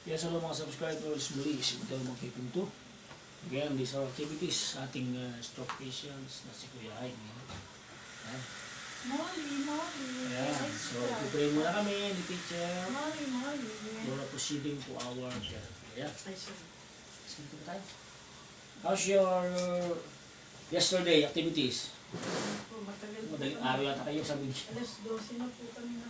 Kaya sa mga subscribers muli, isip tayo magpipinto. Again, these are activities sa ating stroke patients na si Kuya Ay. Ayan. Molly. Ayan. So, pupray muna kami ni teacher. Molly. We're proceeding to our therapy. Ayan. Ay, sorry. Sige pa tayo. How's your yesterday activities? Oh, matagal po Madaling kami. araw yata kayo sabi niyo. Alas 12 na po kami na.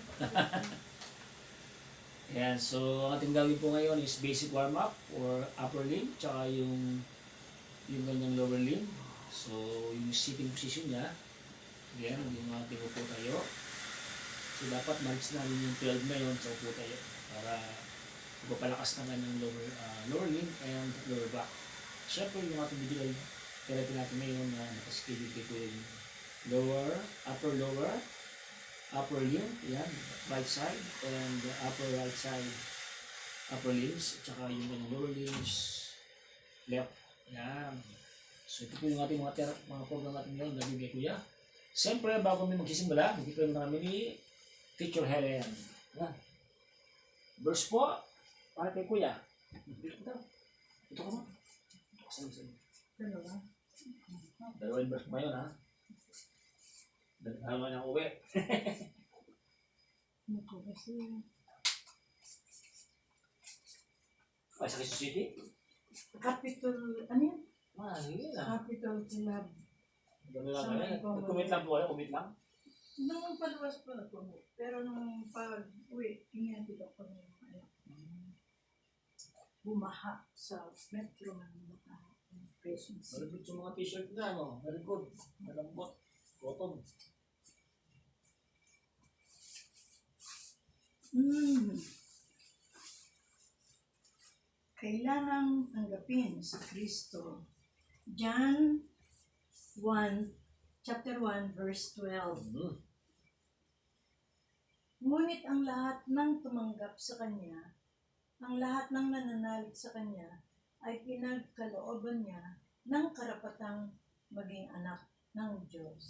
Ayan, so ang ating gawin po ngayon is basic warm-up or upper limb, tsaka yung kanyang lower limb. So, yung sitting position niya, ayan, yung ating upo tayo. So, dapat ma-reach namin yung 12 na yun sa upo tayo para ipapalakas na kanyang lower limb and lower back. Siyempre, yung ating medical therapy natin ngayon na nakaschedule ko yung upper limb, yan, right side, and the upper right side, upper limbs, at saka yung lower limbs, left, yan. So ito po yung ating mga program natin ngayon, nabibigay Kuya. Siyempre, bago kami magsisimula, magpipray na kami ni Teacher Helen. Yan. Verse po, para kay Kuya. Ito ka mo. Ito ka sa Dalawa. Dalawang verse mo ngayon, ha? Dalawa na uwi. Ano po kasi? Ay, sa Quezon City? Capitol, ano yun? Yun na. Capitol Club. Dami lang kami. Commit lang po kayo, commit lang. Nung paluwas pa na po. Pero nung pag-uwi, ingatid ako ng bumaha sa Metro Manila. Quezon City. Malabot yung mga t-shirt na, no? Very good. Malambot. Cotton. Kailangang tanggapin si Kristo. John 1, chapter 1, verse 12. Ngunit ang lahat ng tumanggap sa Kanya, ang lahat ng nananalig sa Kanya, ay pinagkalooban niya ng karapatang maging anak ng Diyos.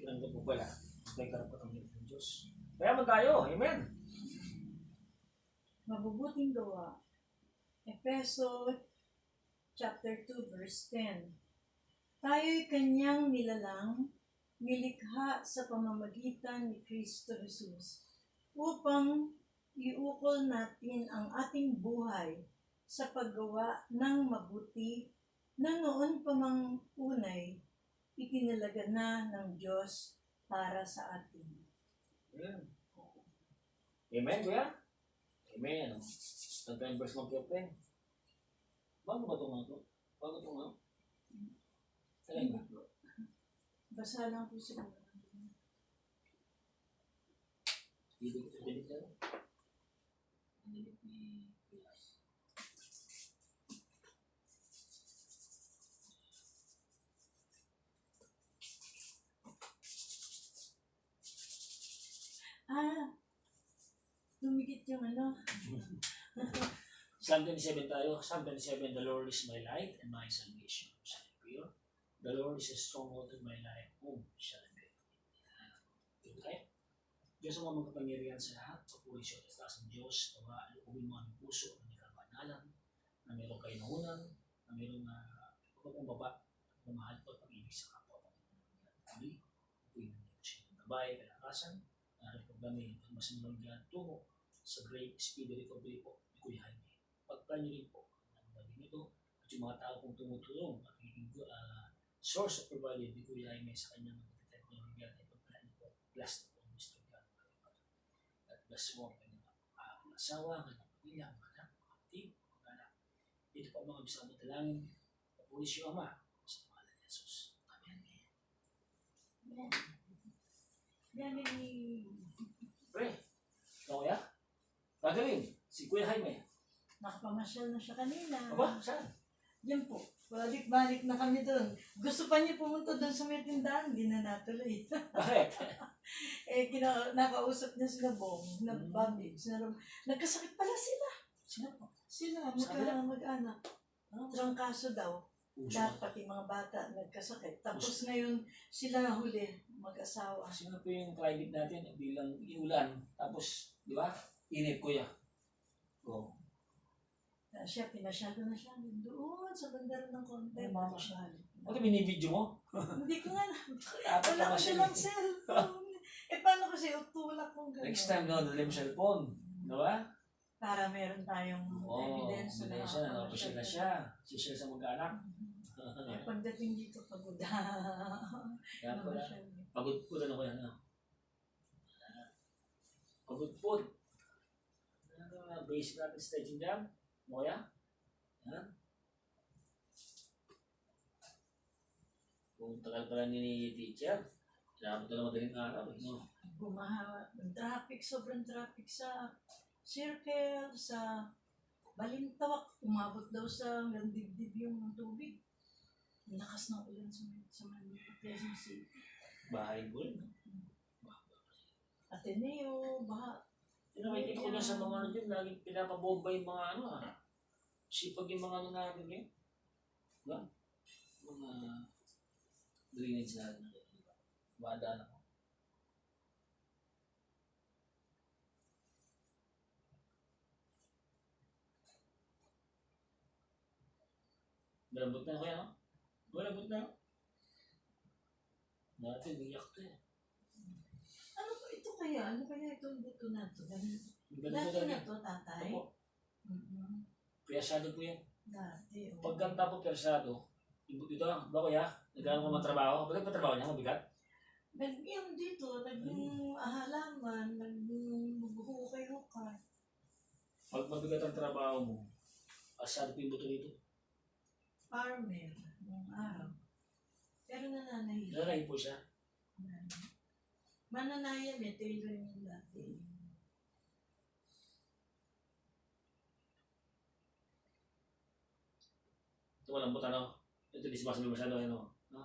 Pinanggap po pala. May karapatang ng Diyos. Kaya man tayo. Amen. Mabubuting gawa. Efeso chapter 2 verse 10. Tayo'y kanyang nilalang, nilikha sa pamamagitan ni Kristo Jesus upang iukol natin ang ating buhay sa paggawa ng mabuti na noon pa mang unay itinalaga na ng Diyos para sa atin. Amen. Amen, Kuya? Amen. Tagka yung verse ng Piyopeng. Bago ba ito nga ito? Bago ito nga? Kailan ba? Basa lang po siguro. Delete na. Delete ni Kuya. Dumikit yung ano. Psalm 27 tayo. Psalm 27, the Lord is my light and my salvation. Sabi ko yun. The Lord is a stronghold in my life. Whom shall I fear? Ito tayo. Diyos ang mga makapangyarihan sa lahat. Papuri siya at taas ng Diyos. Tawa, alukubin mo ang puso ng ikabanalan. Na meron kayo nahunan. Na meron pagpapambaba. Mamahal po at pag-ibig sa kapwa. Kami, pupuin ng Diyos. Tabay, kalakasan. Naharap programin ang masinunod yan tungo sa great speedy recovery po ni Kuya Jaime. Pagplan nyo rin po ang gabi nito at yung mga tao kong tumutulong at higing source of provided ni Kuya Jaime sa kanyang technology at ipagplan nyo po. Bless na po Mr. God. At bless mo ang kanyang asawa, ang kanyang pamilya, ang anak, ang kapatid, ang anak. Dito po ang mga bisang matalangin. Papulis yung Ama sa pangalan ni Jesus. Amen. Yan. Yan ni... Pre, ikaw kaya? Gagaling, si Kuya Jaime. Nakapamasyal na siya kanina. Aba, saan? Yan po. Balik-balik na kami doon. Gusto pa niya pumunta doon sa may tindahan. Hindi na natuloy. Bakit? Nakausap niya sila Bong. Nagbabi. Nagkasakit pala sila. Sino po? Sila, Sabi na? mag-anak. Trangkaso daw. Lahat pati mga bata nagkasakit. Tapos ngayon sila huli mag-asawa. Sino po yung climate natin? Bilang iulan. Tapos, di ba? Init Kuya. Oh. siya, pinasyado na siya. Doon, sa banda rin ng konti. Ay, mama siya. Ano binibidyo mo? Hindi ko nga, Dapat wala ko naman siya. silang cellphone. Paano kasi utulak kong gano'n? Next time daw, dali mo cellphone. Di ba? Para meron tayong Oo, evidence ebidensya na nakapasya na siya. Sisya sa mag-anak. Pagdating dito, pagod. Kaya pala, pagod po ano ko yan. Pagod po. Basic natin stretching dyan. Mo yan. Yan. Kung tagal pala ni teacher, kailangan mo talaga madaling araw. No? Bumaha, traffic, sobrang traffic sa circle, sa Balintawak, umabot daw sa hanggang dibdib yung tubig. Ang lakas ng ulan sa Manila, Quezon City. Bahay ko rin. Ateneo, baha. Nakikita ko na sa mga ano dyan, laging pinapabomba yung mga ano sipag yung mga ano natin yun. Diba? Mga drainage natin. Madaan ako. Malambot na ako yan, no? Malambot na ako. Dati, umiyak to eh. Ano ba ito kaya? Ano kaya itong buto na ito? Ganito Dati talaga. na to, tatay? Opo. Piyasado po yan. Dati, oh. Pagkanta po piyasado, dito lang, ba kuya? Nagkaroon ko matrabaho. Bakit pa trabaho niya? Mabigat? Yung dito, halaman, maghuhukay-hukay. Pag mabigat ang trabaho mo, asado po yung buto dito. Farmer, nung araw. Pero nananahi. Nalalahi po siya. Mananayan eh, tailor yung dati. Ito malambot ano. Ito di sumasabi masyado ano. No?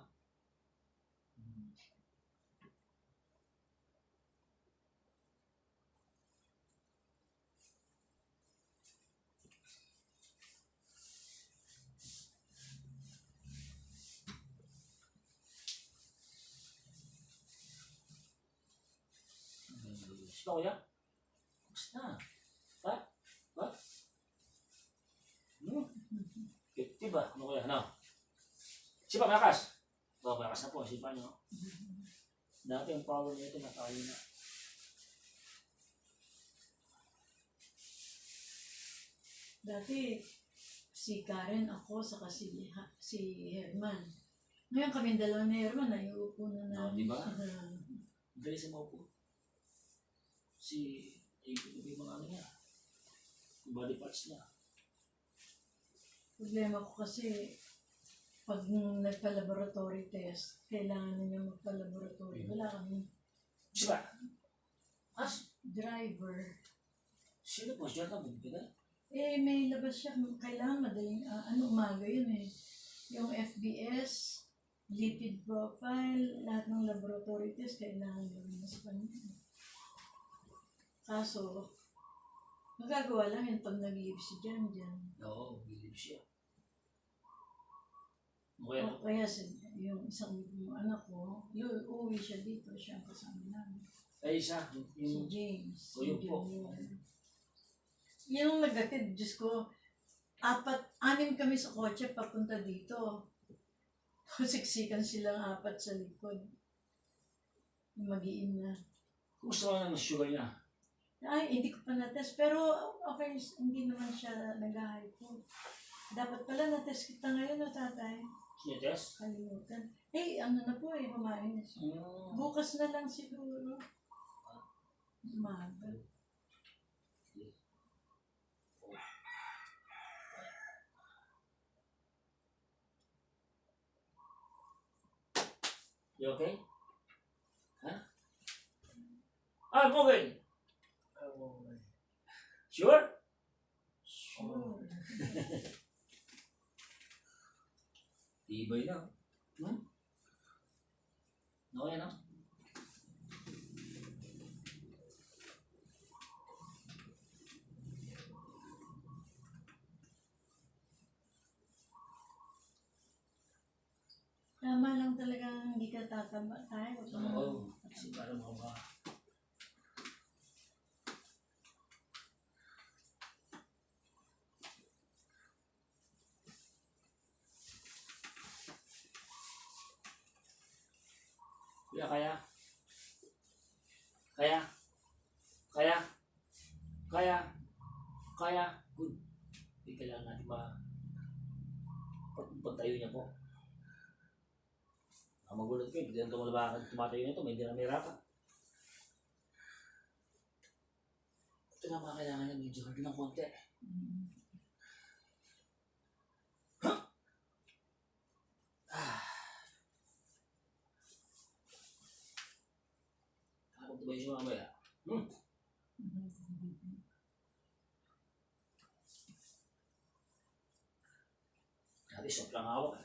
Sino kuya? Basta. Ha? Ha? Effective ba? Ano kuya? Ano? Sipa, malakas. Malakas na po. Sipa nyo. Dati ang power nito nakayo na. Dati, si Karen, ako, saka si Herman. Ngayon kami dalawa ni Herman, naiupo na namin. Diba? Dali sa maupo. Yung mga ano niya. Yung body parts niya. Problema ko kasi, pag nagpa-laboratory test, kailangan niya magpa-laboratory. Wala kami. Sipa? As? Driver. Sino po? Siya ka mo? May labas siya. Kailangan madaling, umaga yun eh. Yung FBS, lipid profile, lahat ng laboratory test, kailangan gawin sa kanya. Kaso, magagawa lang yun pag nag-leave si Jan. Oo, believe siya. O kaya yung isang anak ko, uuwi siya dito, siya ang kasama namin. Ay, isa. Si James. O yun po. Yung nagdatid, Diyos ko, 6 kami sa kotse papunta dito. Siksikan silang 4 sa likod. Mag-iim na. Gusto mo na ng sugar niya? Ay, hindi ko pa na-test. Pero, okay, hindi naman siya nag-hypo. Dapat pala na-test kita ngayon, no, tatay? Sinetest? Kalimutan. Ano na po eh, kumain na siya. Bukas na lang siguro. Umaga. You okay? Huh? I'm okay. Sure? Sure. Tibay na. Okay na? Tama lang talaga hindi ka tataba tayo. Oo. Kasi para mga Kabila, kaya? Kaya? Kaya? Kaya? Kaya? Good. Hindi kailangan natin pagtayo niya po. Magulat kayo, hindi na tumatayo nito, may hindi na may rapa. Ito na mga kailangan niya, medyo hard ng konti. Ako ito ba yung mamaya? Dati sobrang hawak.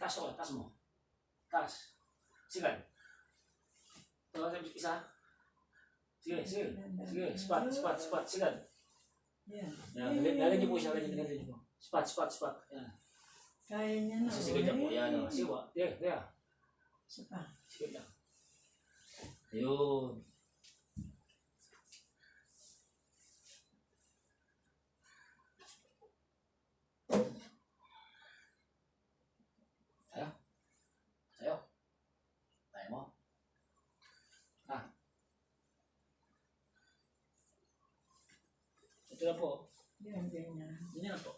Taas ako, taas mo. Taas. Sigan. Ito sa isa. Sige, sige. Sige, spot. Sigan. Yan. Yan, niyo po siya. Ganyan niyo po. Spot. Yan. Kaya niya na. Sige niya po. Yan. Sige po. Sige. Isa pa. Sige lang. Ayun. Tayo. Tayo mo. Ito na po. Yan, ganyan. Ganyan na po.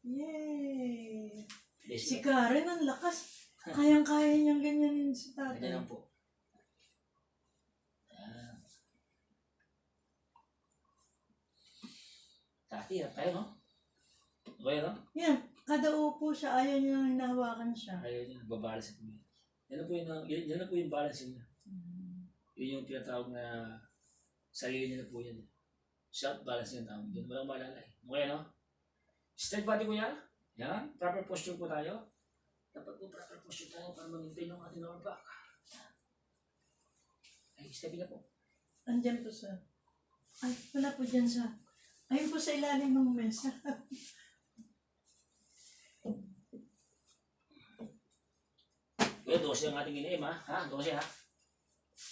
Yay! Yes, Si Karen, ang lakas. Kayang-kaya niyang ganyanin si tatay. ganyan lang po. Ayan. Tati, tayo no? Okay no? Yan, kada upo siya, ayaw niya nang hinahawakan siya. Ayaw niya, nagbabalance po yun. Yan na po yung balance niya. Yun yung tinatawag na sarili niya na po yan. Self-balance yung tawag dyan. Walang malala eh. Okay no? Straight body ko yan. Yan. Proper posture po tayo. Dapat po proper posture tayo para mag-maintain yung ating lower back. Ay, stepping na po. Andyan po sa... Ay, wala po dyan sa... Ayun po sa ilalim ng mesa. Kaya 12 ang ating iniim ha. Ha? 12 ha?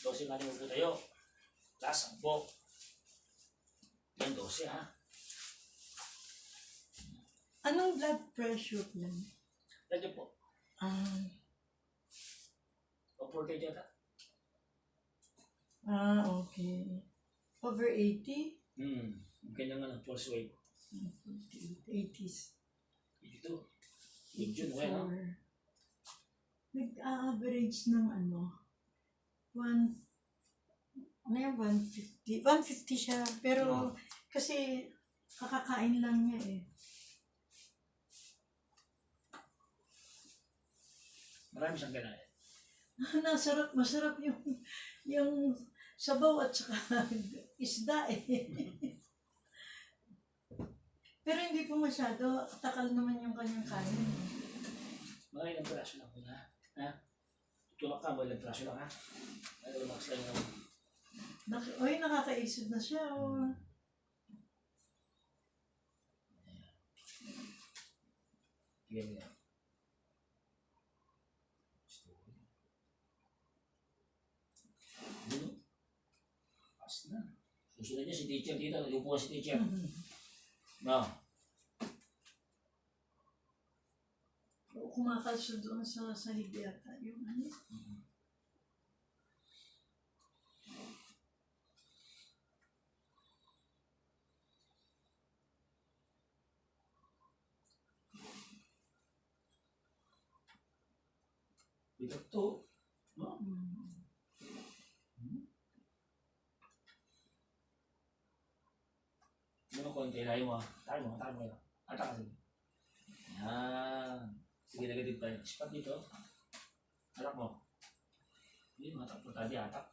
12 ang ating upo tayo. Last, 10. Yan, 12 ha. Anong blood pressure lang? Lagyan po. O 48 yata. Okay. Over 80? Ang kanyang pulse wave. 80s. 82. Yun, okay no? Nag-average ng ano, 150. 150 siya. Pero kasi kakakain lang niya eh. Marami siyang kinain. Masarap yung sabaw at saka isda eh. Pero hindi po masyado, takal naman yung kanyang kanin. Mga ilang piraso lang po na. Ha? Tutulak ka, mga ilang piraso lang ha? Ay, relax lang naman. Oy, nakakaisod na siya. Oh. Ganyan. Pas na. Susunod niya si teacher dito. Upo si teacher. No. Kumakalso doon sa sahig yata. Yung ano? Bigat to. No? Ano konti, tayo mo. Tayo mo. Atak kasi. Yan. Sige, negative tayo. Spot dito. Atak mo. Hindi, matak po tayo. Atak.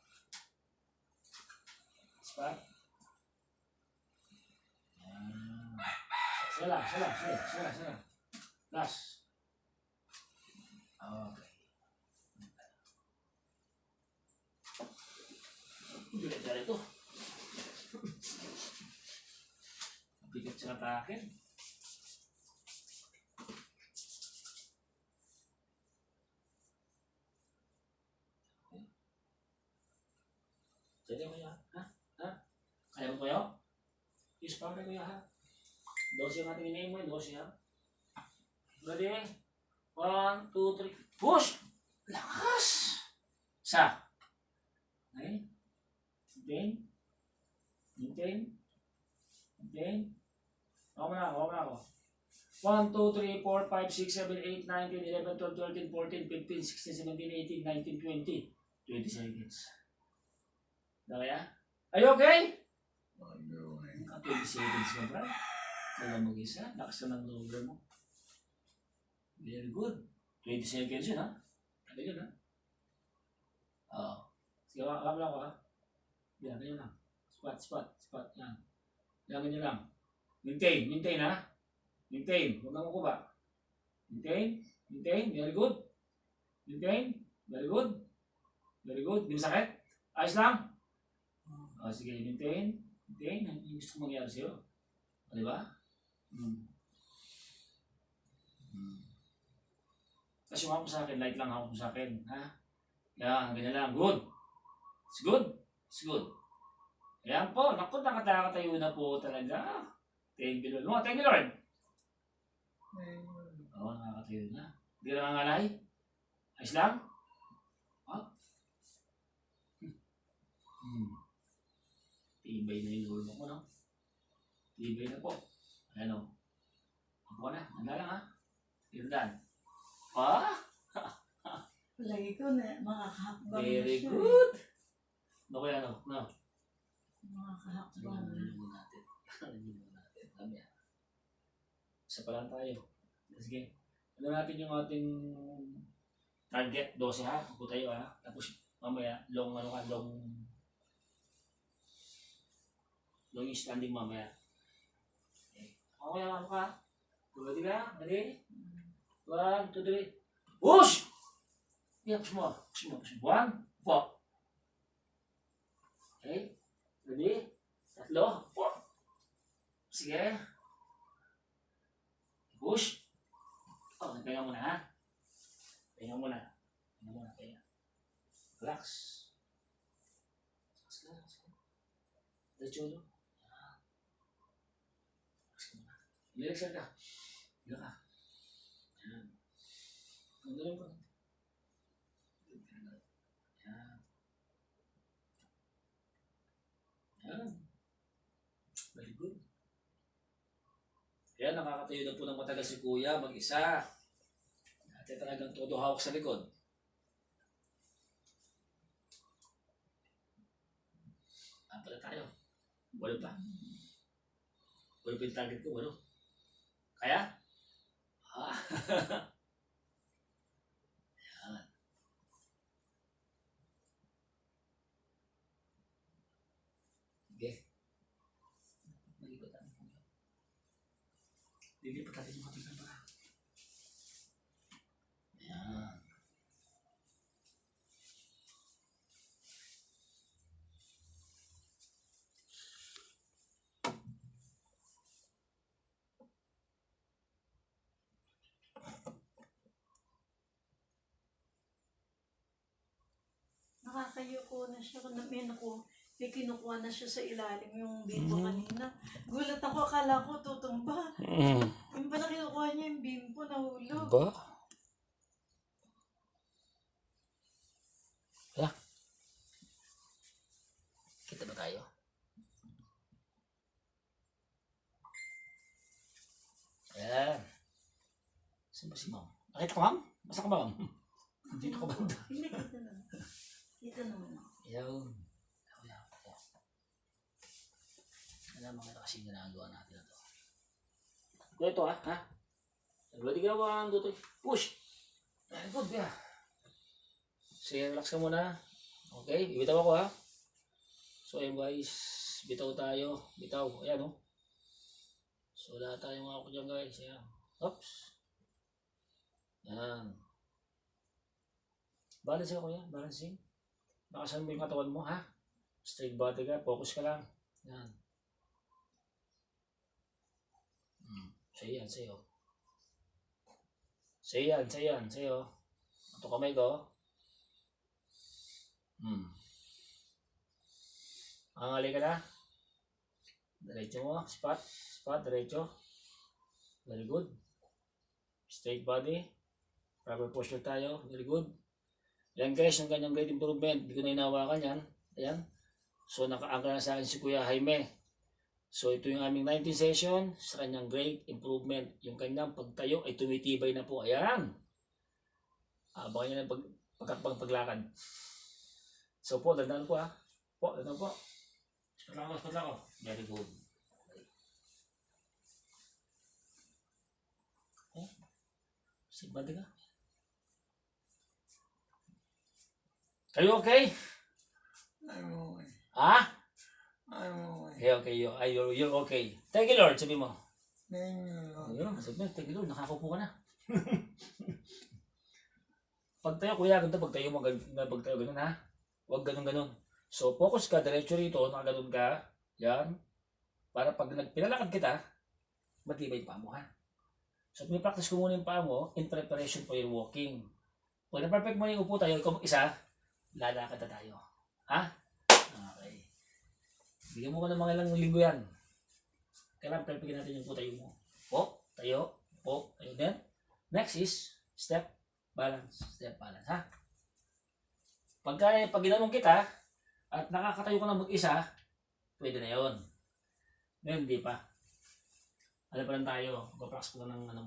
Spot. Yan. Sila. Plus. Okay. Bigat na ito. Bigat siya na akin. Jadi mo yan, ha? Kaya mo kayo? Is para kayo ha? 12 yung ating iniim mo, 12 ha? Ready? 1, 2, 3. Push! Lakas! Isa. Okay? Maintain. Maintain. Maintain. Ako na ako. 1, 2, 3, 4, 5, 6, 7, 8, 9, 10, 11, 12, 13, 14, 15, 16, 17, 18, 19, 20. 20 seconds. Na kaya? Are you okay? Ano eh. 20 seconds ka, bro. Kaya mag-isa. Lakas na ng lower mo. Very good. 20 seconds yun, ha? Ano yun, ha? Oo. Sige, alam lang ako, ha? Yan, ganyan lang. Spot. Yan. Yan, ganyan lang. Maintain, ha? Maintain. Huwag na mo ko ba? Maintain. Very good. Maintain. Very good. Di mo sakit? Ayos lang? O, sige, maintain. Yung gusto ko mangyari sa'yo. O, di ba? Kasi hawak mo sa akin, light lang hawak mo sa akin. Ha? Yan, ganyan lang. Good. It's good. Ayan po. Naku, nakatayo na po talaga. Thank you, Lord. Thank you, Lord. Oo, nakakatayo na. Hindi na nangangalay. Ayos lang? Ha? Tibay na yung lolo ko, no? Tibay na po. Ayan o. Ako na. Handa lang, ha? Tindan. Ha? Palagi ko na makakahakbang na Very siya. good. No, kaya no? No. Makakahakbang na. Ano natin? Kami ah. Isa pa lang tayo. Sige. Ano natin yung ating target? 12 ha? Upo tayo ha? Tapos mamaya, long yung standing mamaya. Okay. Okay, ano ka? Ready ka? Ready? 1, 2, 3. Push! Yeah, push mo. 1, 4. Okay? Ready? 3, 4. Sige. Push. Oh, nagpahinga muna ha. Pahinga muna. Relax. Relax ka. Diretso ulo. Relax ka muna. Relax ka. Higa ka. Yan. Ang galing ko. Yan. Very good. Kaya nakakatayo na po ng matagal si Kuya, mag-isa. Dati talagang todo hawak sa likod. Pala tayo. Walo pa. Walo pa yung target ko, walo. Kaya? Ah. Yan. Okay. Lilipat natin yung ating kamera. Ayan. Nakakayuko na siya. May kinukuha na siya sa ilalim yung bimbo kanina. Gulat ako, akala ko tutumba. Yung pala kinukuha niya yung bimbo, nahulog. Ba? Wala. Kita ba tayo? Ayan. Saan ba si Ma'am? Nakita ko, Ma'am? Masa ka ba, Ma'am? Dito ka banda. Hindi, kita na. Kita naman ako. Ayan. Alam mo na kasi ginagawa natin na to. Ito ha? Ready ka? 1, 2, 3. Push! Very good, yeah. Sige, relax ka muna. Okay, bibitaw ako ha. So ayun guys, bitaw tayo. Bitaw, ayan o. So lahat tayo mga ako dyan guys. Ayan. Oops. Yan. Balance ka kuya, balancing. Nakasan mo yung katawan mo ha. Straight body ka, focus ka lang. Yan. Sa'yo. Sa'yo. Ito kamay ko. Angali ka na. Diretso mo. Spot, diretso. Very good. Straight body. Proper posture tayo. Very good. Yan guys, yung kanyang grade improvement. Hindi ko na hinawakan yan. Ayan. So naka-anchor na sa akin si Kuya Jaime. So ito yung aming 19 session sa kanyang grade improvement. Yung kanyang pagtayo ay tumitibay na po. Ayan. Abangan nyo na paglakad. So po, dandan po ha. Po, dandan po. Spot lang ako. Very good. Okay. Sigbante ka. Are you okay? I'm okay. Ha? I'm okay. Okay. You're okay. Thank you, Lord. Sabi mo. Thank you, Lord. Ayun, sabi mo, thank you, Lord. Nakakupo ka na. Pagtayo, kuya, ganito. Pagtayo mo, pagtayo, ganun ha. Huwag ganun. So, focus ka, diretso rito, nakaganon ka. Yan. Para pag pinalakad kita, matibay yung paa mo ha. So, pinipractice ko muna yung paa mo in preparation for your walking. Pag na-perfect mo yung upo tayo, ikaw mag-isa, lalakad na tayo. Ha? Okay. Bigyan mo ko ng mga ilang linggo yan. Kailangan perfectin natin yung tayo mo. Po, tayo, then. Next is step, balance, ha? Pag ginanong kita, at nakakatayo ka na mag-isa, pwede na yun. Ngayon, hindi pa. Ano pa lang tayo, paprakas ko lang ng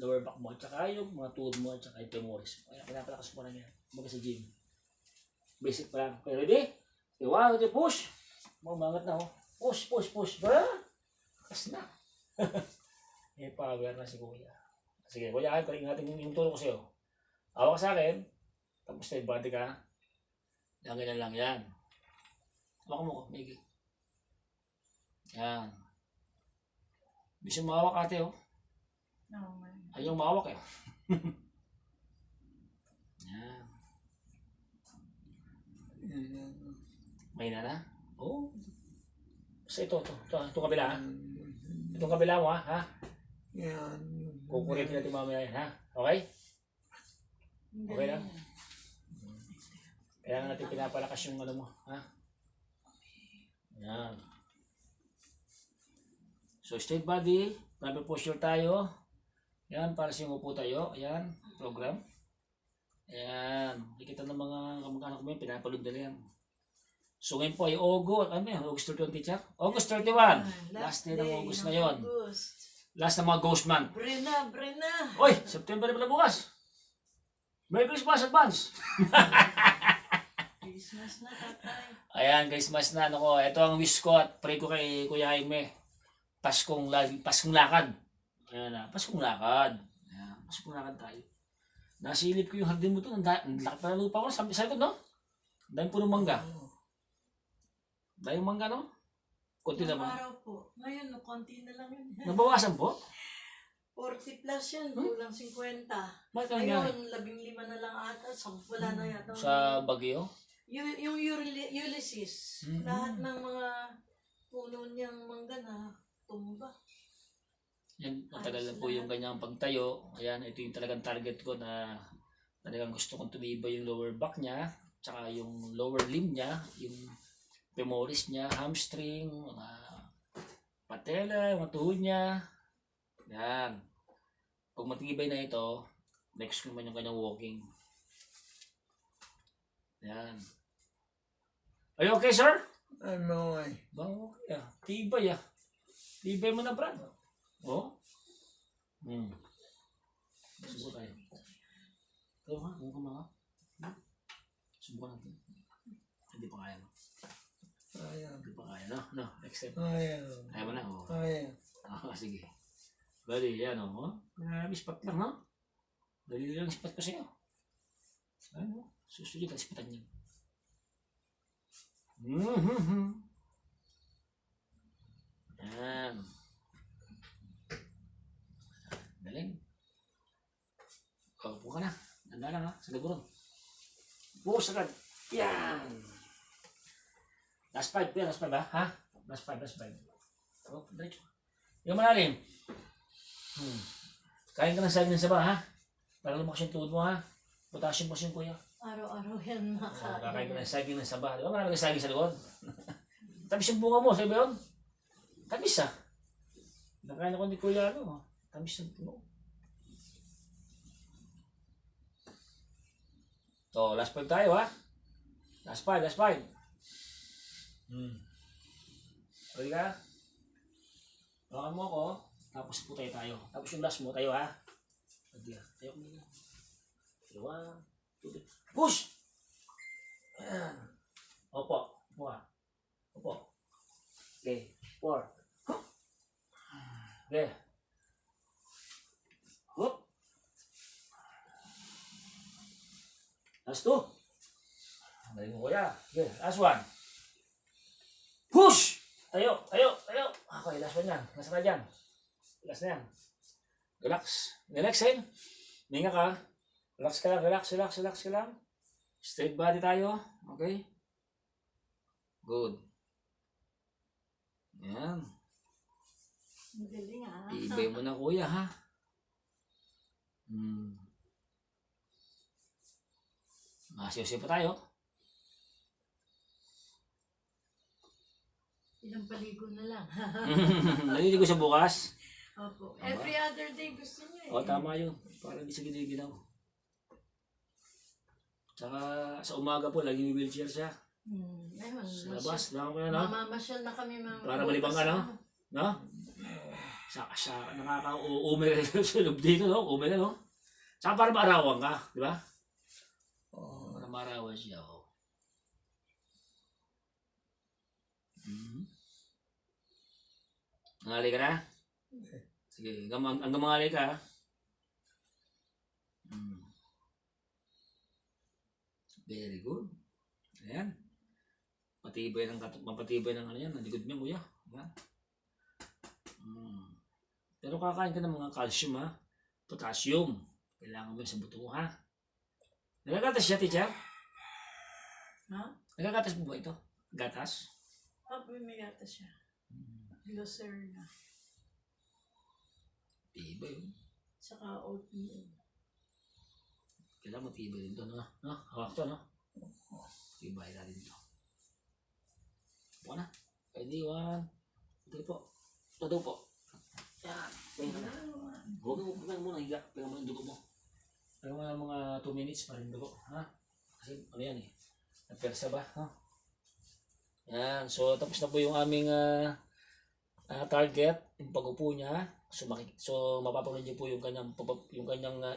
lower back mo, tsaka yung mga tuhod mo, tsaka yung femoris. Kaya pinapalakas ko lang yan. Mga sa gym. Basic pa lang. Okay, ready? Okay, 1, 2, push. Mangat na Push. Ba? Kas na. May power na si Kuya. Sige, Kuya, ingatin yung tulong ko sa'yo. Hawak ka sa akin. Tapos na bati ka. Yan, ganyan lang yan. Hawak mo ko, Miggy. Yan. Bisa mahawak ate No, man. Ayaw mahawak eh. Yan. May na? Oo. Basta ito kabila ha. Itong kabila mo ha. Yan. Kukurin natin mamaya yan ha. Okay? Okay lang? Kailangan natin pinapalakas yung ano mo ha. Yan. So straight body, proper posture tayo. Yan, para sa yung upo tayo. Ayan, program. Ayan, nakikita ng mga kamag-anak mo yun, pinapalood nila yan. So ngayon po ay August 31 teacher? August 31. Last day ng August na yun. Last ng mga ghost month. Brena. Oy, September na pala bukas. Merry Christmas advance. Christmas na, tatay. Ayan, Christmas na. Ito ang wish ko at pray ko kay Kuya Jaime. Paskong lakad. Ayan na, Paskong lakad. Ayan, Paskong lakad tayo. Nasilip ko yung hardin mo to. Ang laki pa na lupa ko. Sabi sa likod, no? Dahil puno mangga. Dahil mangga, no? Kunti Ilang naman. araw po. Ngayon, konti na lang yun. Nabawasan po? 40 plus yun, kulang 50. Bakit ang nangyari? Ngayon, 15 na lang ata. Wala na yata. Sa Baguio? Yung Ulysses, lahat ng mga puno niyang mangga na tumba. Yan, matagal na po yung kanyang pagtayo. Ayan, ito yung talagang target ko na talagang gusto kong tumibay yung lower back niya, tsaka yung lower limb niya, yung femoris niya, hamstring, mga patella, mga tuhod niya. Yan. Pag matibay na ito, next naman yung kanyang walking. Yan. Are you okay, sir? I'm okay. Ba, okay ah. Tibay ah. Tibay mo na, Brad. Oh? Subukan tayo. Ito ha, huwag ka mga. Subukan natin. Hindi pa kaya. Hindi pa kaya, no? No, next step. Kaya mo na, oh. Sige. Bali, yan, oh. Grabe, spot lang, no? Dali lang spot ko sa'yo. Ano? Susunod ang spotan niya. Yan. Galing. Kaupo ka na. Ganda lang ha, sa laguron. Bukas agad. Yan. Last 5 ba? Ha? Last 5. Oh, diretso. Yung malalim. Kain ka ng saging ng saba ha? Para lumakas yung tuhod mo ha? Potassium kasi yung kuya. Araw-araw yan nakain. Kakain ka ng saging ng saba. Di ba marami kang saging sa likod? Tamis yung bunga mo, sabi ba yun? Tamis ah. Nakain ako ni kuya Tamis yung bunga. So, last 5 tayo ha. Last 5. Ready ka? Hawakan mo ako. Tapos putay tayo. Tapos yung last mo tayo ha. Ready ka? Tayo ko muna. 1, 2, 3. Push! Ayan. Opo. Opo. Okay. 4. Okay. Whoop. Last 2. Galing mo kuya. Okay. Last 1. Push! Tayo. Okay, last 1 yan. Nasa ka dyan. Last na yan. Relax. Relaxin. Minga ka. Relax ka lang. Relax ka lang. Straight body tayo. Okay? Good. Yan. Magaling ah. Iibay mo na kuya ha. Masiyosyo pa tayo. Ilang paligo na lang. Naliligo sa bukas. Opo. Every other day gusto niya eh. O, tama yun. Para hindi sa giniginaw. Tsaka sa umaga po, lagi may wheelchair siya. Ayun, Sa labas, lang ko yan, no? mamamasyal na kami Para malibang ka, no? No? Sa nakaka-umay sa loob dito, no? Umay na, no? Tsaka para maarawan ka, di ba? Oo, para maarawan siya, oh. Nangali ka na? Sige, hanggang mangali ka, ha? Very good. Ayan. Mapatibay ng ano yan, ang likod niya, kuya. Ayan. Pero kakain ka ng mga calcium, ha? Potassium. Kailangan mo yun sa buto mo, ha? Nagagatas siya, teacher? Ha? Nagagatas mo ba ito? Gatas? Opo, may gata siya. Glosser na. Tibay, yun. Saka oatmeal. Kailangan matibay din ito, no? No? Hawak to, no? Tibay natin ito. Buka na. Ready, 1, 2 po. 2 po. Yan. Pahinga na. Huwag mo muna higa. Pahinga mo yung dugo mo. Pahinga mo na mga 2 minutes pa rin dugo. Ha? Kasi ano yan eh. Napersa ba? Ha? Yan. So tapos na po yung aming target. Yung pag-upo niya. So mapapanood niyo po yung kanyang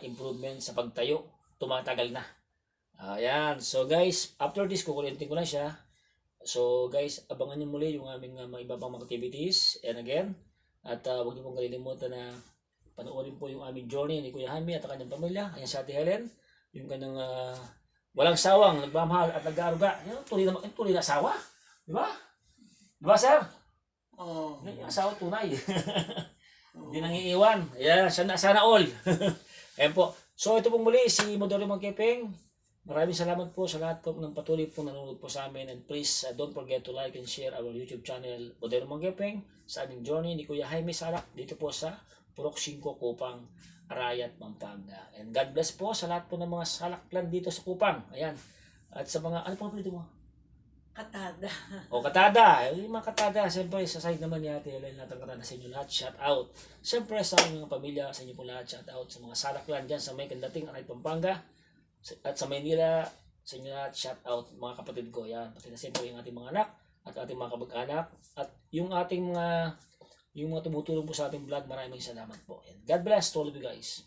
improvement sa pagtayo. Tumatagal na. Ayan. So guys, after this, kukulitin ko na siya. So guys, abangan niyo muli yung aming mga iba pang mga activities. And again, at huwag niyo pong kalilimutan na panoorin po yung aming journey ni Kuya Jaime at kanyang pamilya. Ayan si Ate Helen, yung kanyang walang sawang, nagmamahal at nag-aaruga. Yan, tuloy na asawa. Di ba? Di ba, sir? Oo. Yan yung asawa tunay. Hindi nang iiwan. Ayan, sana all. Ayan po. So ito pong muli si Modoro Magkepeng. Maraming salamat po sa lahat po ng patuloy po nanonood po sa amin, and please don't forget to like and share our YouTube channel Modero Manggepeng sa aming journey ni Kuya Jaime Salak dito po sa Purok 5, Kupang, Arayat, Pampanga. And God bless po sa lahat po ng mga salaklan dito sa Kupang. Ayan. At sa mga, ano pong dito mo? Katada. O katada. Yung mga katada, siyempre sa side naman ni Ate Helen, lahat ng katada sa inyo lahat, shout out. Siyempre sa aming mga pamilya, sa inyo po lahat, shout out sa mga salaklan dyan sa may kandating Arayat, Pampanga. At sa Maynila, sa inyo lahat, shout out mga kapatid ko. Yan, pati na siyempre yung ating mga anak at ating mga kabag-anak at yung ating mga tumutulong po sa ating vlog. Maraming salamat po. And God bless to all of you guys.